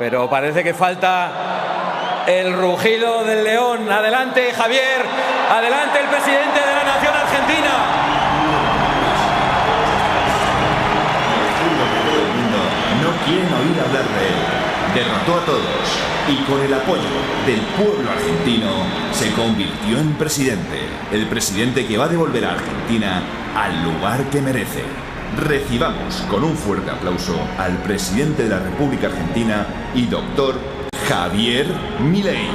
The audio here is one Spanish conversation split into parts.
Pero parece que falta el rugido del león. Adelante, Javier. Adelante, el presidente de la Nación Argentina. Todo el mundo no quieren oír hablar de él. Derrotó a todos y con el apoyo del pueblo argentino se convirtió en presidente. El presidente que va a devolver a Argentina al lugar que merece. Recibamos con un fuerte aplauso al presidente de la República Argentina y doctor Javier Milei.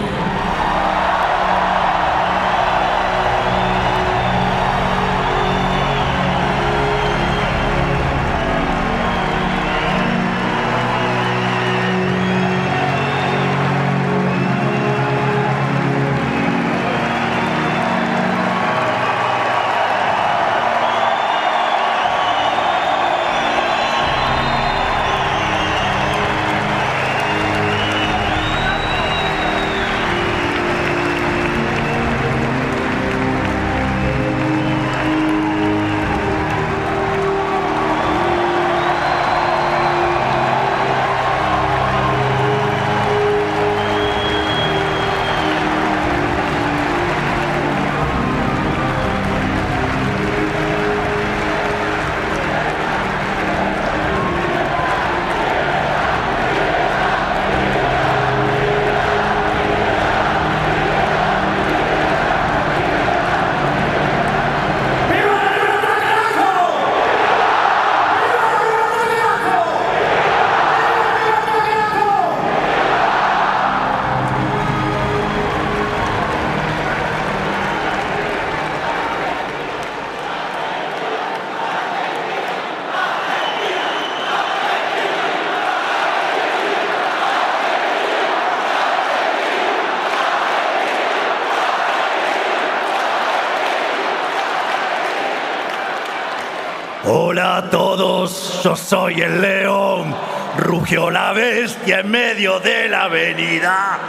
Hola a todos, yo soy el león. Rugió la bestia en medio de la avenida.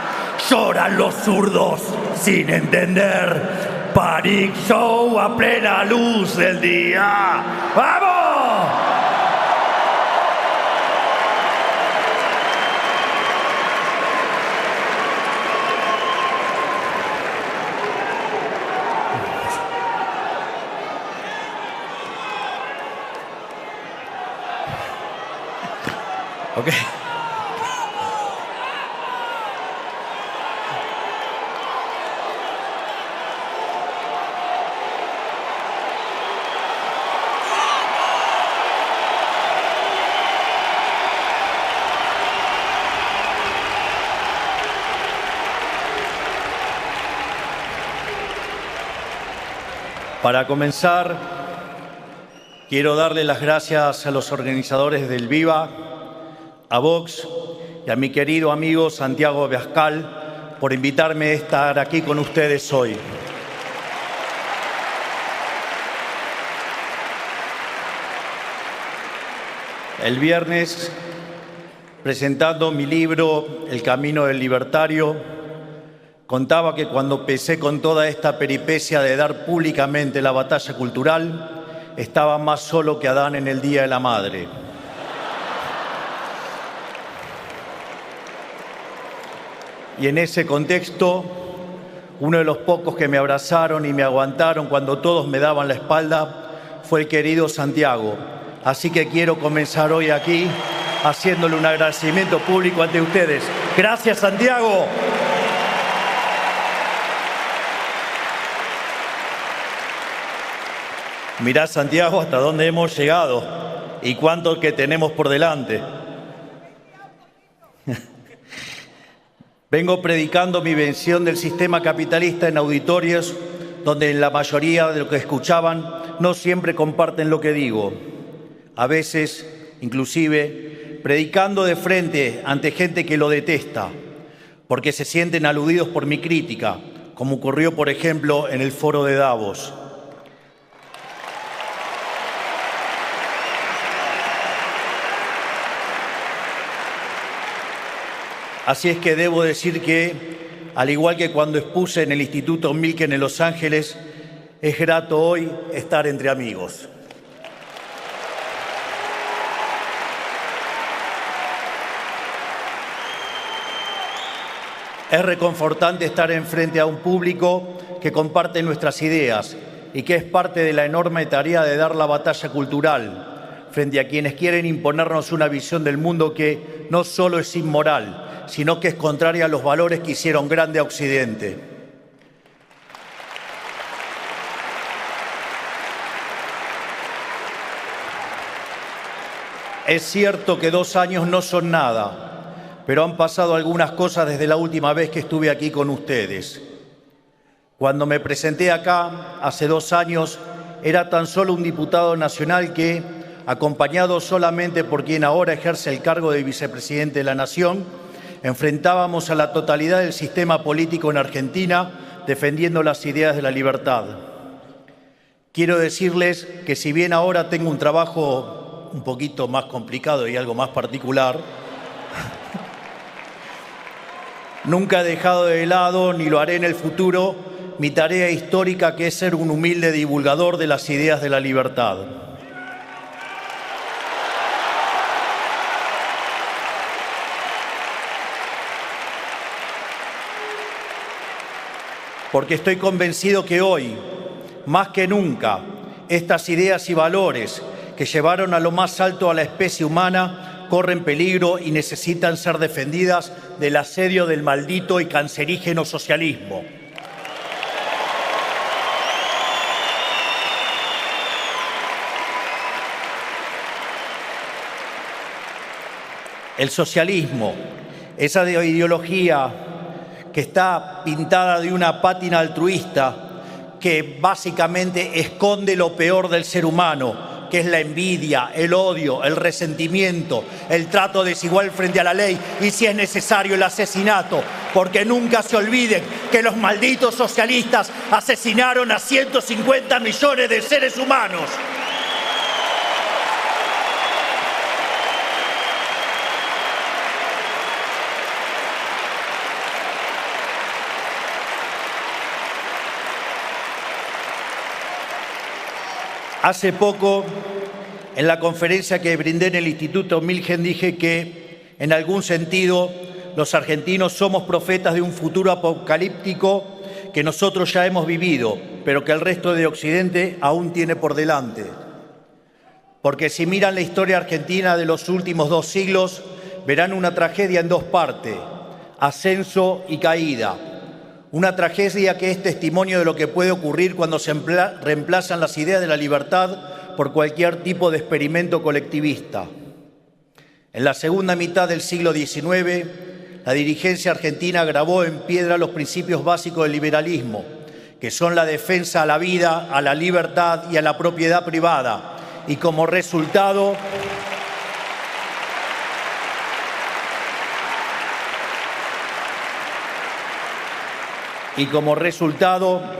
Lloran los zurdos sin entender. Panic Show a plena luz del día. ¡Vamos! Ok. Para comenzar, quiero darle las gracias a los organizadores del Viva, a Vox y a mi querido amigo Santiago Abascal por invitarme a estar aquí con ustedes hoy. El viernes, presentando mi libro El camino del libertario, contaba que cuando empecé con toda esta peripecia de dar públicamente la batalla cultural, estaba más solo que Adán en el Día de la Madre. Y en ese contexto, uno de los pocos que me abrazaron y me aguantaron cuando todos me daban la espalda fue el querido Santiago. Así que quiero comenzar hoy aquí haciéndole un agradecimiento público ante ustedes. ¡Gracias, Santiago! Mirá, Santiago, hasta dónde hemos llegado y cuánto que tenemos por delante. Vengo predicando mi vención del sistema capitalista en auditorios donde la mayoría de los que escuchaban no siempre comparten lo que digo. A veces, inclusive, predicando de frente ante gente que lo detesta, porque se sienten aludidos por mi crítica, como ocurrió, por ejemplo, en el foro de Davos. Así es que debo decir que, al igual que cuando expuse en el Instituto Milken en Los Ángeles, es grato hoy estar entre amigos. Es reconfortante estar enfrente a un público que comparte nuestras ideas y que es parte de la enorme tarea de dar la batalla cultural frente a quienes quieren imponernos una visión del mundo que no solo es inmoral, sino que es contraria a los valores que hicieron grande a Occidente. Es cierto que 2 años no son nada, pero han pasado algunas cosas desde la última vez que estuve aquí con ustedes. Cuando me presenté acá, hace 2 años, era tan solo un diputado nacional que, acompañado solamente por quien ahora ejerce el cargo de vicepresidente de la Nación, enfrentábamos a la totalidad del sistema político en Argentina defendiendo las ideas de la libertad. Quiero decirles que si bien ahora tengo un trabajo un poquito más complicado y algo más particular, nunca he dejado de lado, ni lo haré en el futuro, mi tarea histórica, que es ser un humilde divulgador de las ideas de la libertad. Porque estoy convencido que hoy, más que nunca, estas ideas y valores que llevaron a lo más alto a la especie humana corren peligro y necesitan ser defendidas del asedio del maldito y cancerígeno socialismo. El socialismo, esa ideología que está pintada de una pátina altruista que básicamente esconde lo peor del ser humano, que es la envidia, el odio, el resentimiento, el trato desigual frente a la ley y, si es necesario, el asesinato. Porque nunca se olviden que los malditos socialistas asesinaron a 150 millones de seres humanos. Hace poco, en la conferencia que brindé en el Instituto Milgen, dije que, en algún sentido, los argentinos somos profetas de un futuro apocalíptico que nosotros ya hemos vivido, pero que el resto de Occidente aún tiene por delante. Porque si miran la historia argentina de los últimos 2 siglos, verán una tragedia en 2 partes, ascenso y caída. Una tragedia que es testimonio de lo que puede ocurrir cuando se reemplazan las ideas de la libertad por cualquier tipo de experimento colectivista. En la segunda mitad del siglo XIX, la dirigencia argentina grabó en piedra los principios básicos del liberalismo, que son la defensa a la vida, a la libertad y a la propiedad privada. Y como resultado,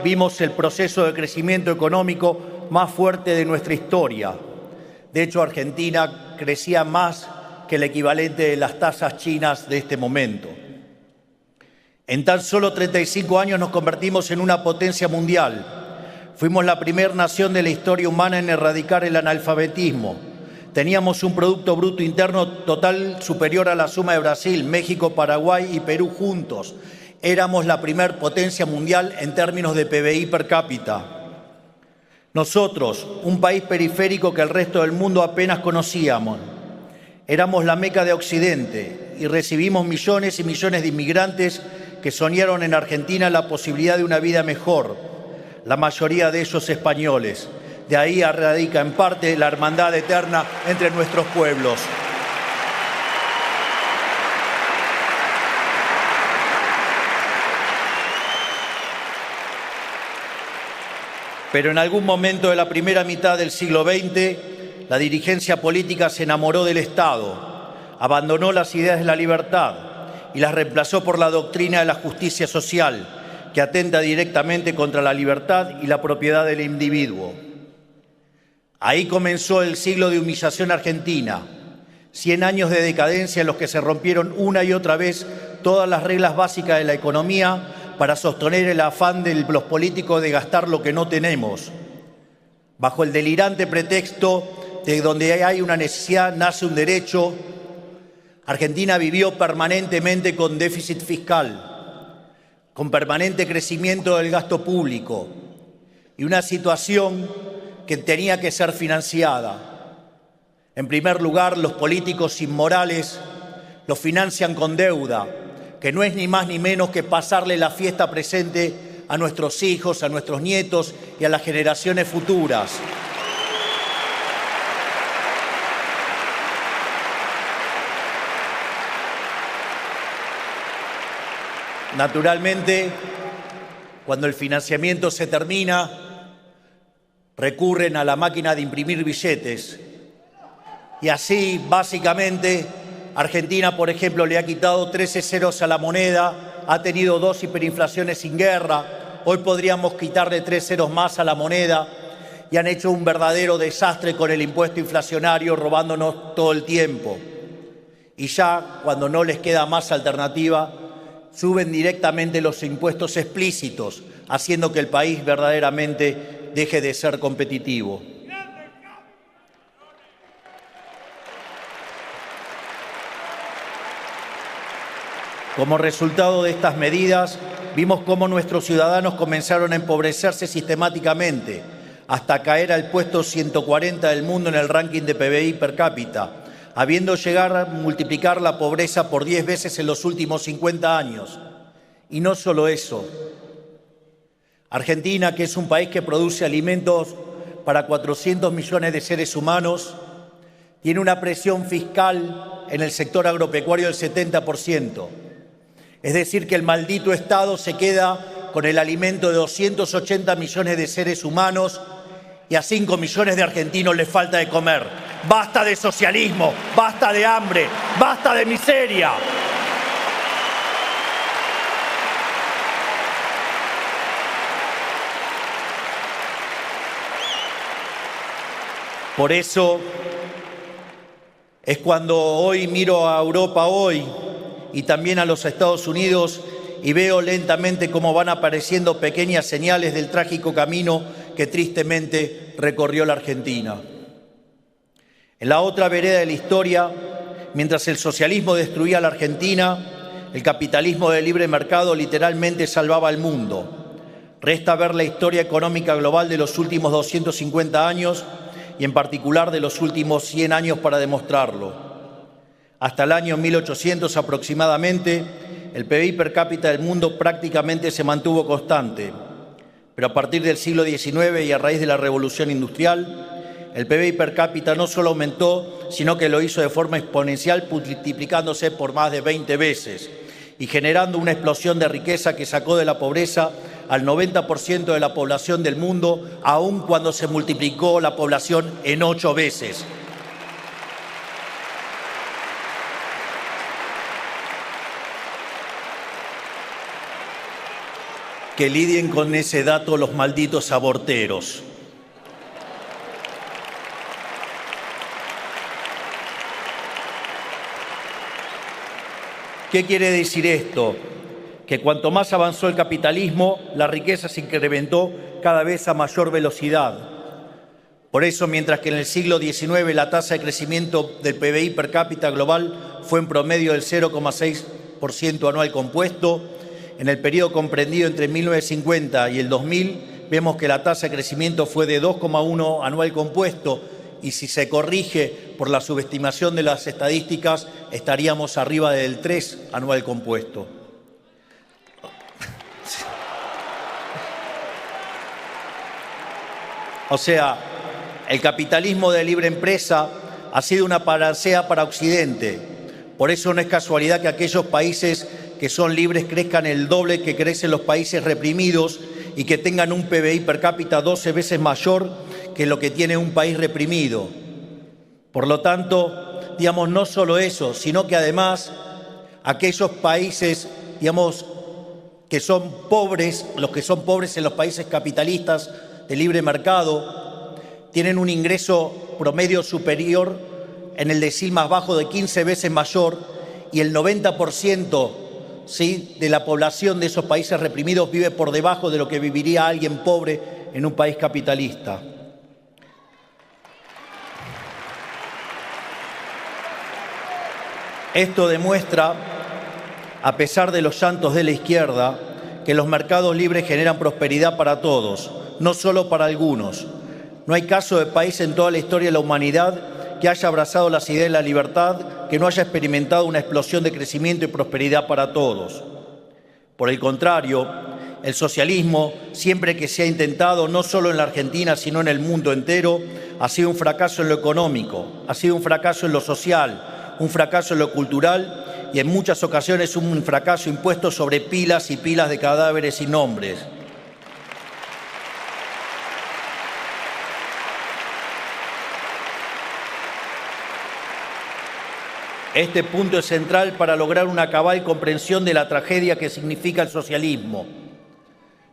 vimos el proceso de crecimiento económico más fuerte de nuestra historia. De hecho, Argentina crecía más que el equivalente de las tasas chinas de este momento. En tan solo 35 años nos convertimos en una potencia mundial. Fuimos la primera nación de la historia humana en erradicar el analfabetismo. Teníamos un Producto Bruto Interno total superior a la suma de Brasil, México, Paraguay y Perú juntos. Éramos la primer potencia mundial en términos de PBI per cápita. Nosotros, un país periférico que el resto del mundo apenas conocíamos, éramos la meca de Occidente y recibimos millones y millones de inmigrantes que soñaron en Argentina la posibilidad de una vida mejor, la mayoría de ellos españoles. De ahí radica en parte la hermandad eterna entre nuestros pueblos. Pero en algún momento de la primera mitad del siglo XX, la dirigencia política se enamoró del Estado, abandonó las ideas de la libertad y las reemplazó por la doctrina de la justicia social, que atenta directamente contra la libertad y la propiedad del individuo. Ahí comenzó el siglo de humillación argentina, 100 años de decadencia en los que se rompieron una y otra vez todas las reglas básicas de la economía para sostener el afán de los políticos de gastar lo que no tenemos. Bajo el delirante pretexto de donde hay una necesidad nace un derecho, Argentina vivió permanentemente con déficit fiscal, con permanente crecimiento del gasto público y una situación que tenía que ser financiada. En primer lugar, los políticos inmorales lo financian con deuda, que no es ni más ni menos que pasarle la fiesta presente a nuestros hijos, a nuestros nietos y a las generaciones futuras. Naturalmente, cuando el financiamiento se termina, recurren a la máquina de imprimir billetes. Y así, básicamente, Argentina, por ejemplo, le ha quitado 13 ceros a la moneda, ha tenido 2 hiperinflaciones sin guerra, hoy podríamos quitarle 3 ceros más a la moneda y han hecho un verdadero desastre con el impuesto inflacionario, robándonos todo el tiempo. Y ya, cuando no les queda más alternativa, suben directamente los impuestos explícitos, haciendo que el país verdaderamente deje de ser competitivo. Como resultado de estas medidas, vimos cómo nuestros ciudadanos comenzaron a empobrecerse sistemáticamente, hasta caer al puesto 140 del mundo en el ranking de PBI per cápita, habiendo llegado a multiplicar la pobreza por 10 veces en los últimos 50 años. Y no solo eso. Argentina, que es un país que produce alimentos para 400 millones de seres humanos, tiene una presión fiscal en el sector agropecuario del 70%. Es decir, que el maldito Estado se queda con el alimento de 280 millones de seres humanos y a 5 millones de argentinos les falta de comer. ¡Basta de socialismo! ¡Basta de hambre! ¡Basta de miseria! Por eso es cuando hoy miro a Europa hoy y también a los Estados Unidos y veo lentamente cómo van apareciendo pequeñas señales del trágico camino que tristemente recorrió la Argentina. En la otra vereda de la historia, mientras el socialismo destruía a la Argentina, el capitalismo de libre mercado literalmente salvaba al mundo. Resta ver la historia económica global de los últimos 250 años y en particular de los últimos 100 años para demostrarlo. Hasta el año 1800 aproximadamente, el PBI per cápita del mundo prácticamente se mantuvo constante, pero a partir del siglo XIX y a raíz de la Revolución Industrial, el PBI per cápita no solo aumentó, sino que lo hizo de forma exponencial, multiplicándose por más de 20 veces y generando una explosión de riqueza que sacó de la pobreza al 90% de la población del mundo, aun cuando se multiplicó la población en 8 veces. Que lidien con ese dato los malditos aborteros. ¿Qué quiere decir esto? Que cuanto más avanzó el capitalismo, la riqueza se incrementó cada vez a mayor velocidad. Por eso, mientras que en el siglo XIX la tasa de crecimiento del PBI per cápita global fue en promedio del 0,6% anual compuesto, en el periodo comprendido entre 1950 y el 2000, vemos que la tasa de crecimiento fue de 2,1 anual compuesto y si se corrige por la subestimación de las estadísticas, estaríamos arriba del 3 anual compuesto. O sea, el capitalismo de libre empresa ha sido una panacea para Occidente. Por eso no es casualidad que aquellos países que son libres crezcan el doble que crecen los países reprimidos y que tengan un PBI per cápita 12 veces mayor que lo que tiene un país reprimido. Por lo tanto, digamos, no solo eso, sino que además aquellos países, digamos, que son pobres, los que son pobres en los países capitalistas de libre mercado, tienen un ingreso promedio superior en el decil más bajo de 15 veces mayor y el 90% ¿sí? de la población de esos países reprimidos vive por debajo de lo que viviría alguien pobre en un país capitalista. Esto demuestra, a pesar de los llantos de la izquierda, que los mercados libres generan prosperidad para todos, no solo para algunos. No hay caso de país en toda la historia de la humanidad que haya abrazado las ideas de la libertad, que no haya experimentado una explosión de crecimiento y prosperidad para todos. Por el contrario, el socialismo, siempre que se ha intentado, no solo en la Argentina, sino en el mundo entero, ha sido un fracaso en lo económico, ha sido un fracaso en lo social, un fracaso en lo cultural y en muchas ocasiones un fracaso impuesto sobre pilas y pilas de cadáveres sin nombres. Este punto es central para lograr una cabal comprensión de la tragedia que significa el socialismo.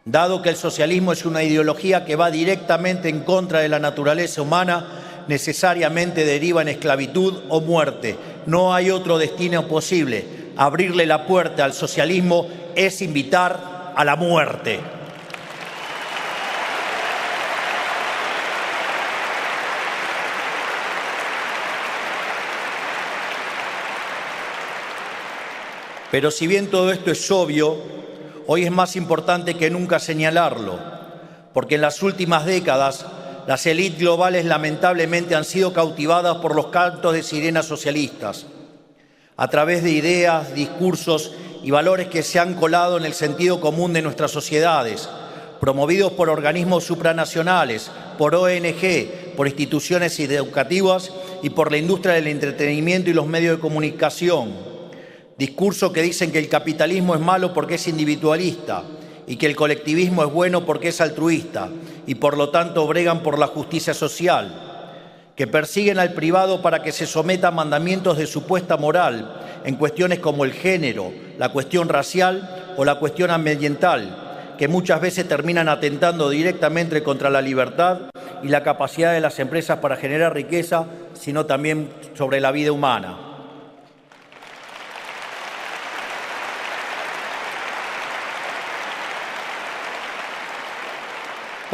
Dado que el socialismo es una ideología que va directamente en contra de la naturaleza humana, necesariamente deriva en esclavitud o muerte. No hay otro destino posible. Abrirle la puerta al socialismo es invitar a la muerte. Pero si bien todo esto es obvio, hoy es más importante que nunca señalarlo, porque en las últimas décadas las élites globales lamentablemente han sido cautivadas por los cantos de sirenas socialistas, a través de ideas, discursos y valores que se han colado en el sentido común de nuestras sociedades, promovidos por organismos supranacionales, por ONG, por instituciones educativas y por la industria del entretenimiento y los medios de comunicación. Discursos que dicen que el capitalismo es malo porque es individualista y que el colectivismo es bueno porque es altruista y por lo tanto bregan por la justicia social, que persiguen al privado para que se someta a mandamientos de supuesta moral en cuestiones como el género, la cuestión racial o la cuestión ambiental, que muchas veces terminan atentando directamente contra la libertad y la capacidad de las empresas para generar riqueza, sino también sobre la vida humana.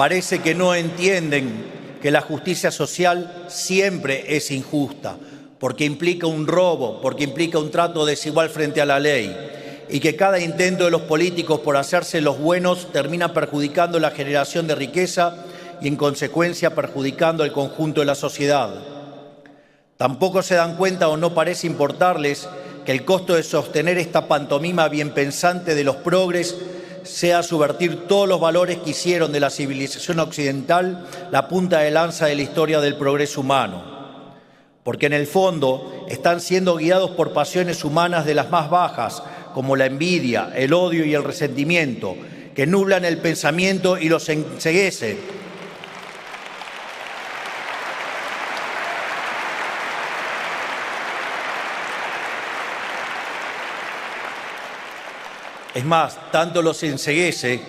Parece que no entienden que la justicia social siempre es injusta, porque implica un robo, porque implica un trato desigual frente a la ley, y que cada intento de los políticos por hacerse los buenos termina perjudicando la generación de riqueza y, en consecuencia, perjudicando al conjunto de la sociedad. Tampoco se dan cuenta o no parece importarles que el costo de sostener esta pantomima bien pensante de los progres sea subvertir todos los valores que hicieron de la civilización occidental la punta de lanza de la historia del progreso humano. Porque en el fondo están siendo guiados por pasiones humanas de las más bajas, como la envidia, el odio y el resentimiento, que nublan el pensamiento y los enceguecen. Es más, tanto los enceguece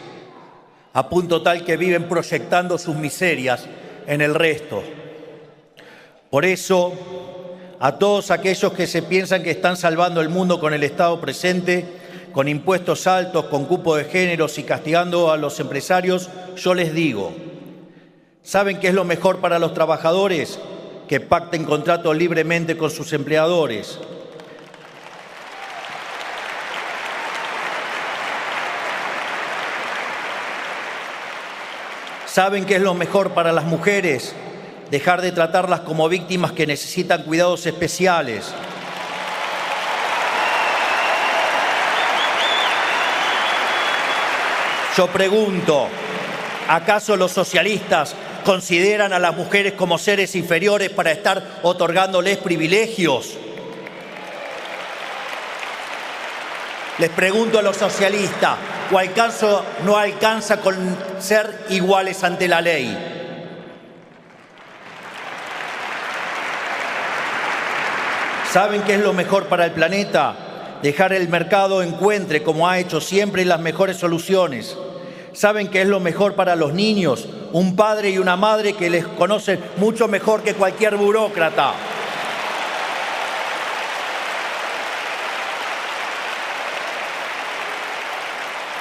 a punto tal que viven proyectando sus miserias en el resto. Por eso, a todos aquellos que se piensan que están salvando el mundo con el Estado presente, con impuestos altos, con cupo de géneros y castigando a los empresarios, yo les digo, ¿saben qué es lo mejor para los trabajadores? Que pacten contratos libremente con sus empleadores. ¿Saben qué es lo mejor para las mujeres? Dejar de tratarlas como víctimas que necesitan cuidados especiales. Yo pregunto, ¿acaso los socialistas consideran a las mujeres como seres inferiores para estar otorgándoles privilegios? Les pregunto a los socialistas, ¿o acaso no alcanza con ser iguales ante la ley? ¿Saben qué es lo mejor para el planeta? Dejar el mercado encuentre, como ha hecho siempre, las mejores soluciones. ¿Saben qué es lo mejor para los niños? Un padre y una madre que les conocen mucho mejor que cualquier burócrata.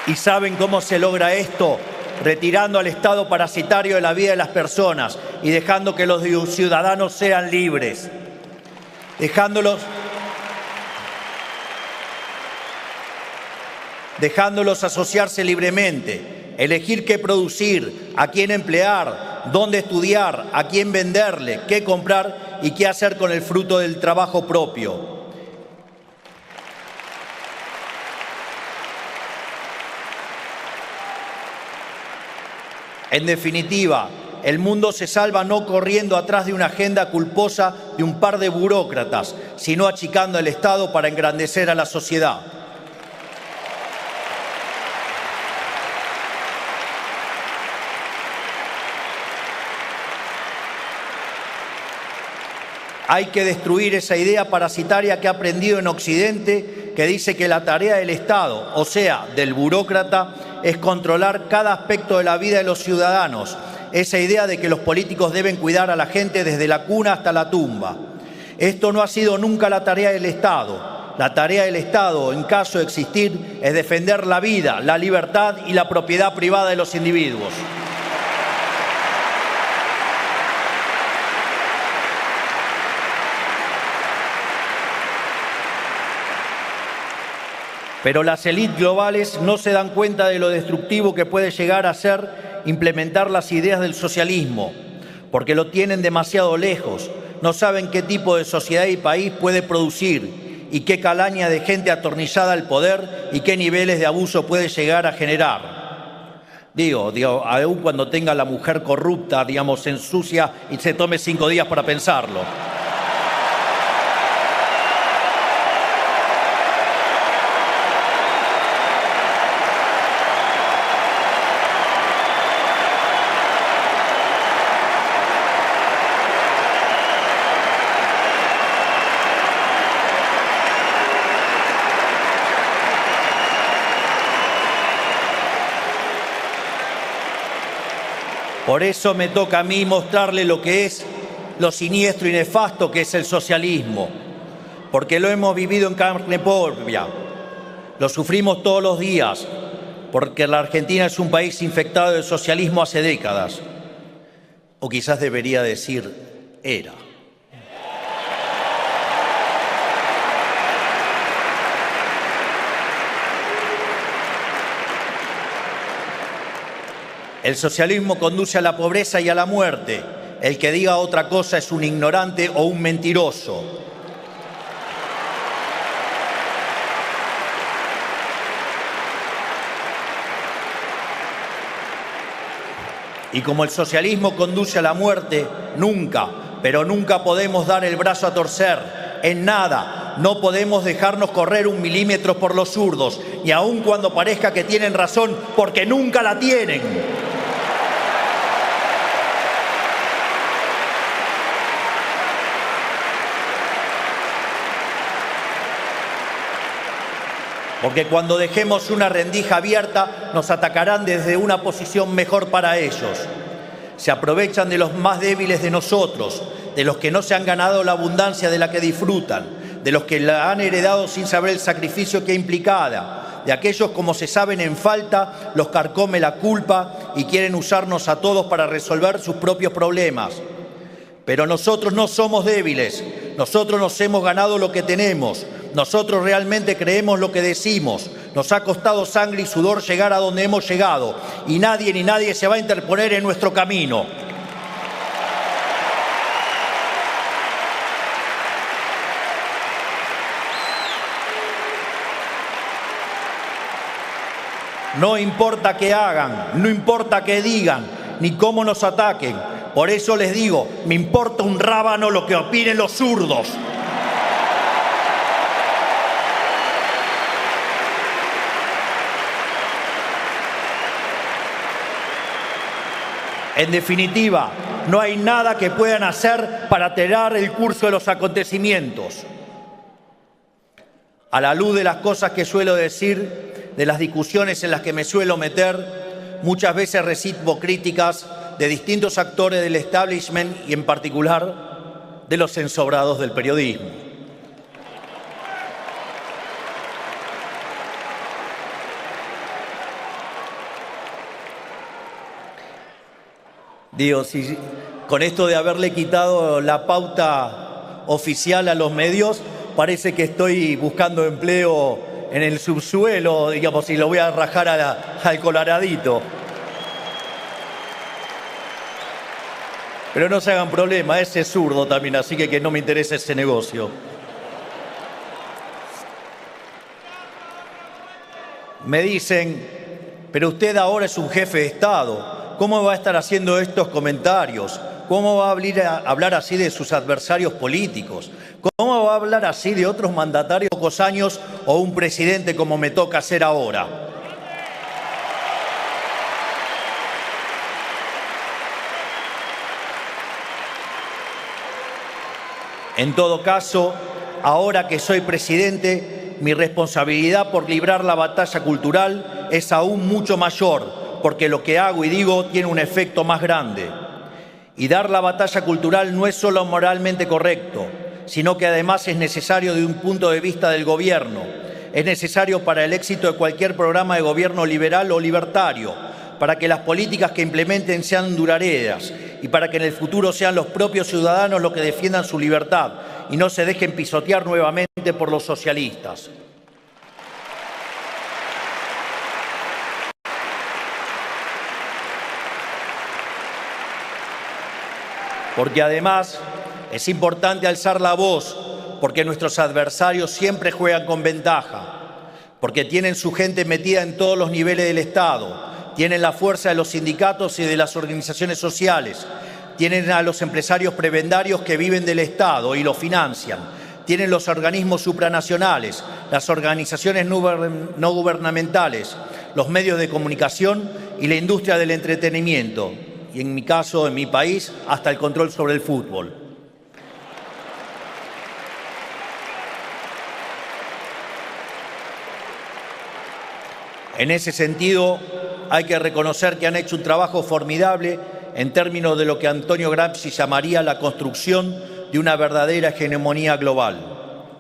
¿Y saben cómo se logra esto? Retirando al Estado parasitario de la vida de las personas y dejando que los ciudadanos sean libres. dejándolos asociarse libremente, elegir qué producir, a quién emplear, dónde estudiar, a quién venderle, qué comprar y qué hacer con el fruto del trabajo propio. En definitiva, el mundo se salva no corriendo atrás de una agenda culposa de un par de burócratas, sino achicando el Estado para engrandecer a la sociedad. Hay que destruir esa idea parasitaria que ha aprendido en Occidente, que dice que la tarea del Estado, o sea, del burócrata, es controlar cada aspecto de la vida de los ciudadanos. Esa idea de que los políticos deben cuidar a la gente desde la cuna hasta la tumba. Esto no ha sido nunca la tarea del Estado. La tarea del Estado, en caso de existir, es defender la vida, la libertad y la propiedad privada de los individuos. Pero las élites globales no se dan cuenta de lo destructivo que puede llegar a ser implementar las ideas del socialismo, porque lo tienen demasiado lejos, no saben qué tipo de sociedad y país puede producir y qué calaña de gente atornillada al poder y qué niveles de abuso puede llegar a generar. Digo, aún cuando tenga la mujer corrupta, se ensucia y se tome 5 días para pensarlo. Por eso me toca a mí mostrarle lo que es lo siniestro y nefasto que es el socialismo, porque lo hemos vivido en carne propia, lo sufrimos todos los días, porque la Argentina es un país infectado de socialismo hace décadas, o quizás debería decir, era. El socialismo conduce a la pobreza y a la muerte. El que diga otra cosa es un ignorante o un mentiroso. Y como el socialismo conduce a la muerte, nunca, pero nunca podemos dar el brazo a torcer. En nada, no podemos dejarnos correr 1 milímetro por los zurdos, y aun cuando parezca que tienen razón, porque nunca la tienen. Porque cuando dejemos una rendija abierta, nos atacarán desde una posición mejor para ellos. Se aprovechan de los más débiles de nosotros, de los que no se han ganado la abundancia de la que disfrutan, de los que la han heredado sin saber el sacrificio que implicada, de aquellos como se saben en falta, los carcome la culpa y quieren usarnos a todos para resolver sus propios problemas. Pero nosotros no somos débiles, nosotros nos hemos ganado lo que tenemos. Nosotros realmente creemos lo que decimos. Nos ha costado sangre y sudor llegar a donde hemos llegado, y nadie ni nadie se va a interponer en nuestro camino. No importa qué hagan, no importa qué digan, ni cómo nos ataquen. Por eso les digo, me importa un rábano lo que opinen los zurdos. En definitiva, no hay nada que puedan hacer para alterar el curso de los acontecimientos. A la luz de las cosas que suelo decir, de las discusiones en las que me suelo meter, muchas veces recibo críticas de distintos actores del establishment y en particular de los ensobrados del periodismo. Digo, si con esto de haberle quitado la pauta oficial a los medios, parece que estoy buscando empleo en el subsuelo, digamos, y lo voy a rajar al coloradito. Pero no se hagan problema, ese es zurdo también, así que no me interesa ese negocio. Me dicen, pero usted ahora es un jefe de Estado, ¿cómo va a estar haciendo estos comentarios? ¿Cómo va a hablar así de sus adversarios políticos? ¿Cómo va a hablar así de otros mandatarios de pocos años o un presidente como me toca hacer ahora? En todo caso, ahora que soy presidente, mi responsabilidad por librar la batalla cultural es aún mucho mayor, porque lo que hago y digo tiene un efecto más grande. Y dar la batalla cultural no es solo moralmente correcto, sino que además es necesario de un punto de vista del gobierno. Es necesario para el éxito de cualquier programa de gobierno liberal o libertario, para que las políticas que implementen sean duraderas y para que en el futuro sean los propios ciudadanos los que defiendan su libertad y no se dejen pisotear nuevamente por los socialistas. Porque además es importante alzar la voz, porque nuestros adversarios siempre juegan con ventaja, porque tienen su gente metida en todos los niveles del Estado, tienen la fuerza de los sindicatos y de las organizaciones sociales, tienen a los empresarios prebendarios que viven del Estado y lo financian, tienen los organismos supranacionales, las organizaciones no gubernamentales, los medios de comunicación y la industria del entretenimiento. Y en mi caso, en mi país, hasta el control sobre el fútbol. En ese sentido, hay que reconocer que han hecho un trabajo formidable en términos de lo que Antonio Gramsci llamaría la construcción de una verdadera hegemonía global.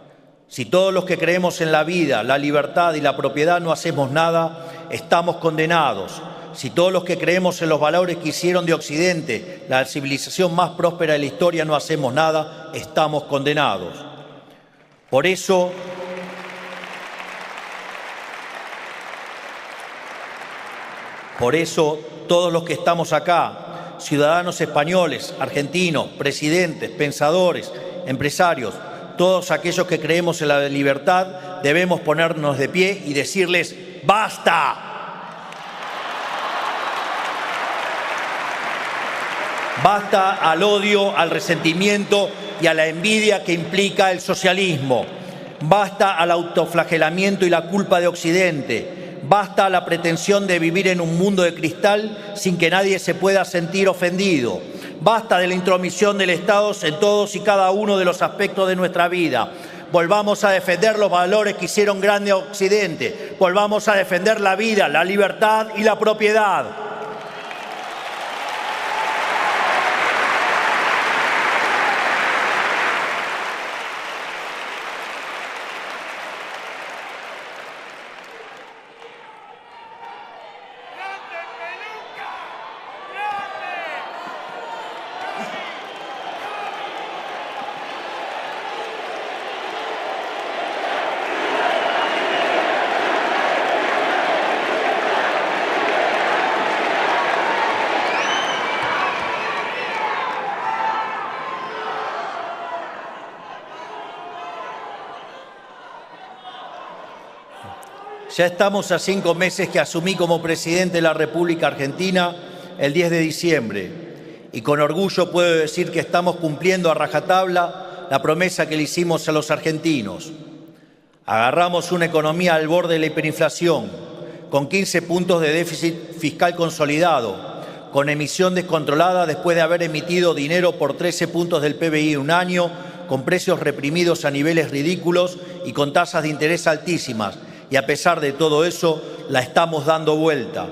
Si todos los que creemos en la vida, la libertad y la propiedad no hacemos nada, estamos condenados. Si todos los que creemos en los valores que hicieron de Occidente la civilización más próspera de la historia no hacemos nada, estamos condenados. Por eso, todos los que estamos acá, ciudadanos españoles, argentinos, presidentes, pensadores, empresarios, todos aquellos que creemos en la libertad, debemos ponernos de pie y decirles ¡basta! Basta al odio, al resentimiento y a la envidia que implica el socialismo. Basta al autoflagelamiento y la culpa de Occidente. Basta a la pretensión de vivir en un mundo de cristal sin que nadie se pueda sentir ofendido. Basta de la intromisión del Estado en todos y cada uno de los aspectos de nuestra vida. Volvamos a defender los valores que hicieron grande a Occidente. Volvamos a defender la vida, la libertad y la propiedad. Ya estamos a 5 meses que asumí como presidente de la República Argentina el 10 de diciembre y con orgullo puedo decir que estamos cumpliendo a rajatabla la promesa que le hicimos a los argentinos. Agarramos una economía al borde de la hiperinflación, con 15 puntos de déficit fiscal consolidado, con emisión descontrolada después de haber emitido dinero por 13 puntos del PBI en un año, con precios reprimidos a niveles ridículos y con tasas de interés altísimas. Y a pesar de todo eso, la estamos dando vuelta.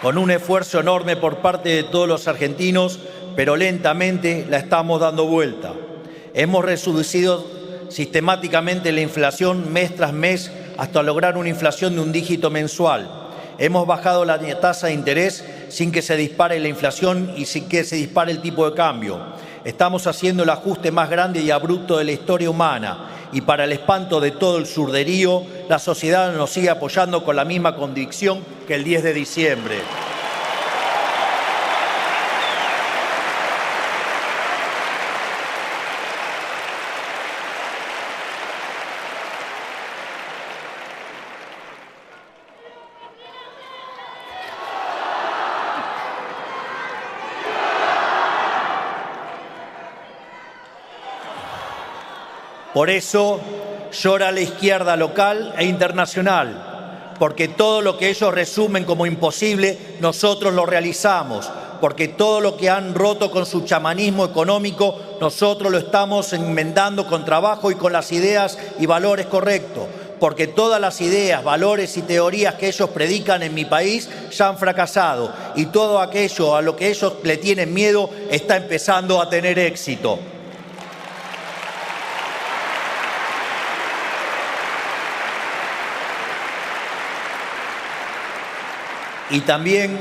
Con un esfuerzo enorme por parte de todos los argentinos, pero lentamente la estamos dando vuelta. Hemos reducido sistemáticamente la inflación mes tras mes hasta lograr una inflación de un dígito mensual. Hemos bajado la tasa de interés sin que se dispare la inflación y sin que se dispare el tipo de cambio. Estamos haciendo el ajuste más grande y abrupto de la historia humana y para el espanto de todo el surderío, la sociedad nos sigue apoyando con la misma convicción que el 10 de diciembre. Por eso llora la izquierda local e internacional, porque todo lo que ellos resumen como imposible, nosotros lo realizamos, porque todo lo que han roto con su chamanismo económico, nosotros lo estamos enmendando con trabajo y con las ideas y valores correctos, porque todas las ideas, valores y teorías que ellos predican en mi país ya han fracasado y todo aquello a lo que ellos le tienen miedo está empezando a tener éxito. Y también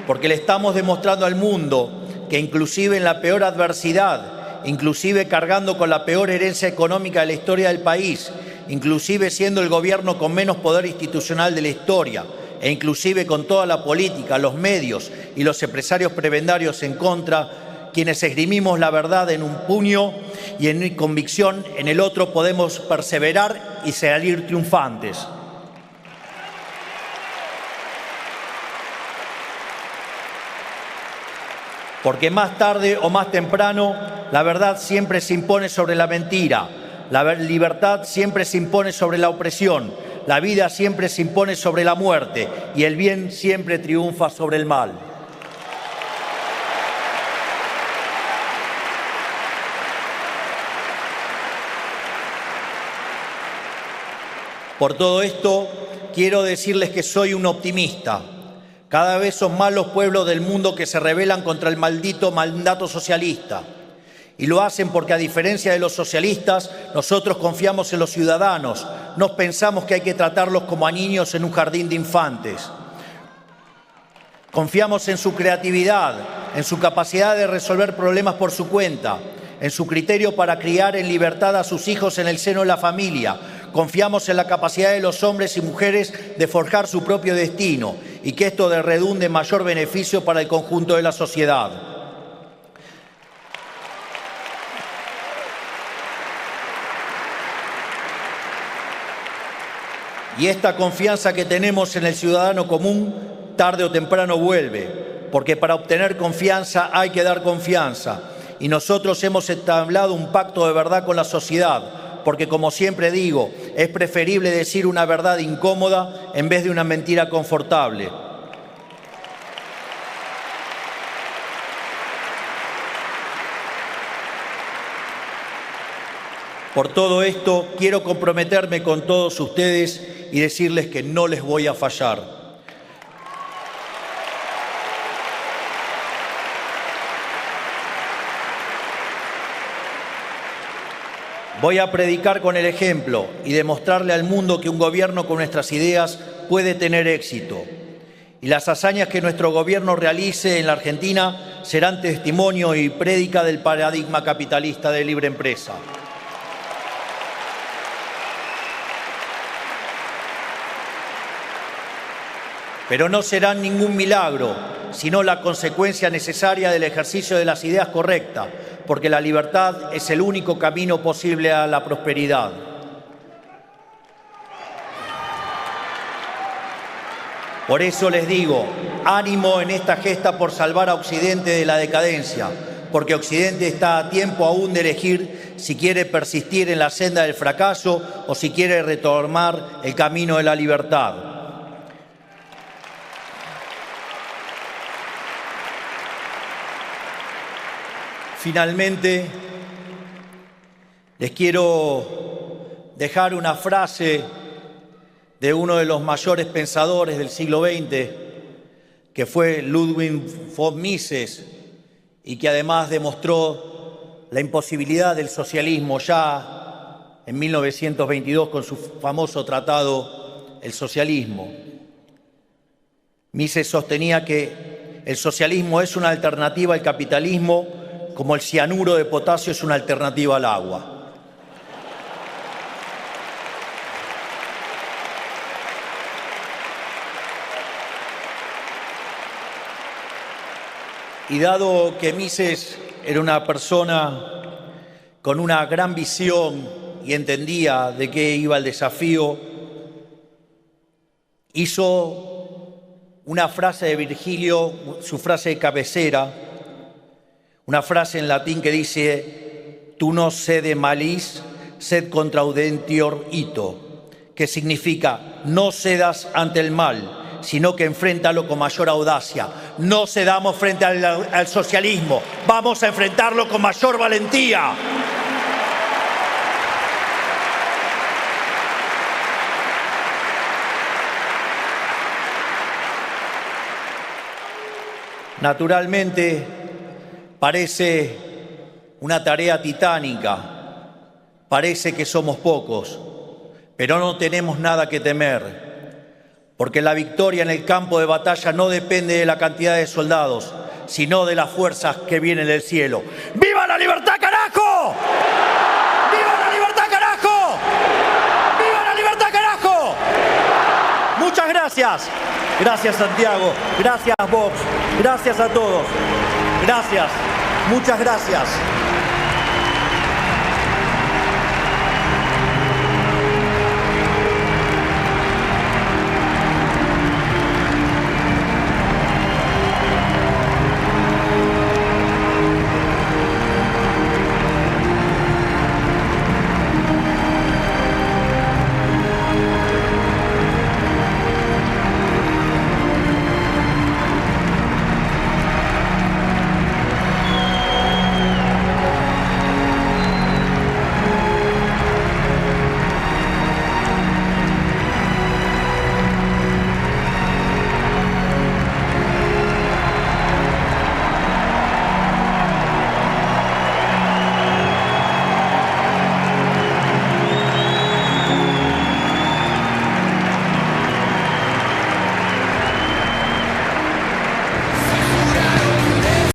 porque le estamos demostrando al mundo que inclusive en la peor adversidad, inclusive cargando con la peor herencia económica de la historia del país, inclusive siendo el gobierno con menos poder institucional de la historia, e inclusive con toda la política, los medios y los empresarios prebendarios en contra, quienes esgrimimos la verdad en un puño y en mi convicción en el otro podemos perseverar y salir triunfantes. Porque más tarde o más temprano, la verdad siempre se impone sobre la mentira, la libertad siempre se impone sobre la opresión, la vida siempre se impone sobre la muerte y el bien siempre triunfa sobre el mal. Por todo esto, quiero decirles que soy un optimista. Cada vez son más los pueblos del mundo que se rebelan contra el maldito mandato socialista. Y lo hacen porque, a diferencia de los socialistas, nosotros confiamos en los ciudadanos. No pensamos que hay que tratarlos como a niños en un jardín de infantes. Confiamos en su creatividad, en su capacidad de resolver problemas por su cuenta, en su criterio para criar en libertad a sus hijos en el seno de la familia. Confiamos en la capacidad de los hombres y mujeres de forjar su propio destino y que esto redunde en mayor beneficio para el conjunto de la sociedad. Y esta confianza que tenemos en el ciudadano común, tarde o temprano vuelve, porque para obtener confianza hay que dar confianza. Y nosotros hemos entablado un pacto de verdad con la sociedad, porque, como siempre digo, es preferible decir una verdad incómoda en vez de una mentira confortable. Por todo esto, quiero comprometerme con todos ustedes y decirles que no les voy a fallar. Voy a predicar con el ejemplo y demostrarle al mundo que un gobierno con nuestras ideas puede tener éxito. Y las hazañas que nuestro gobierno realice en la Argentina serán testimonio y prédica del paradigma capitalista de libre empresa. Pero no serán ningún milagro, sino la consecuencia necesaria del ejercicio de las ideas correctas, porque la libertad es el único camino posible a la prosperidad. Por eso les digo, ánimo en esta gesta por salvar a Occidente de la decadencia, porque Occidente está a tiempo aún de elegir si quiere persistir en la senda del fracaso o si quiere retomar el camino de la libertad. Finalmente, les quiero dejar una frase de uno de los mayores pensadores del siglo XX, que fue Ludwig von Mises, y que además demostró la imposibilidad del socialismo ya en 1922 con su famoso tratado El socialismo. Mises sostenía que El socialismo es una alternativa al capitalismo, como el cianuro de potasio es una alternativa al agua. Y dado que Mises era una persona con una gran visión y entendía de qué iba el desafío, hizo una frase de Virgilio, su frase de cabecera, una frase en latín que dice: tu no sede malis, sed contraudentior ito, que significa: no cedas ante el mal, sino que enfréntalo con mayor audacia. No cedamos frente al socialismo, vamos a enfrentarlo con mayor valentía. Naturalmente, parece una tarea titánica, parece que somos pocos, pero no tenemos nada que temer. Porque la victoria en el campo de batalla no depende de la cantidad de soldados, sino de las fuerzas que vienen del cielo. ¡Viva la libertad, carajo! ¡Viva la libertad, carajo! ¡Viva la libertad, carajo! Muchas gracias. Gracias, Santiago. Gracias, Vox. Gracias a todos. Gracias. Muchas gracias.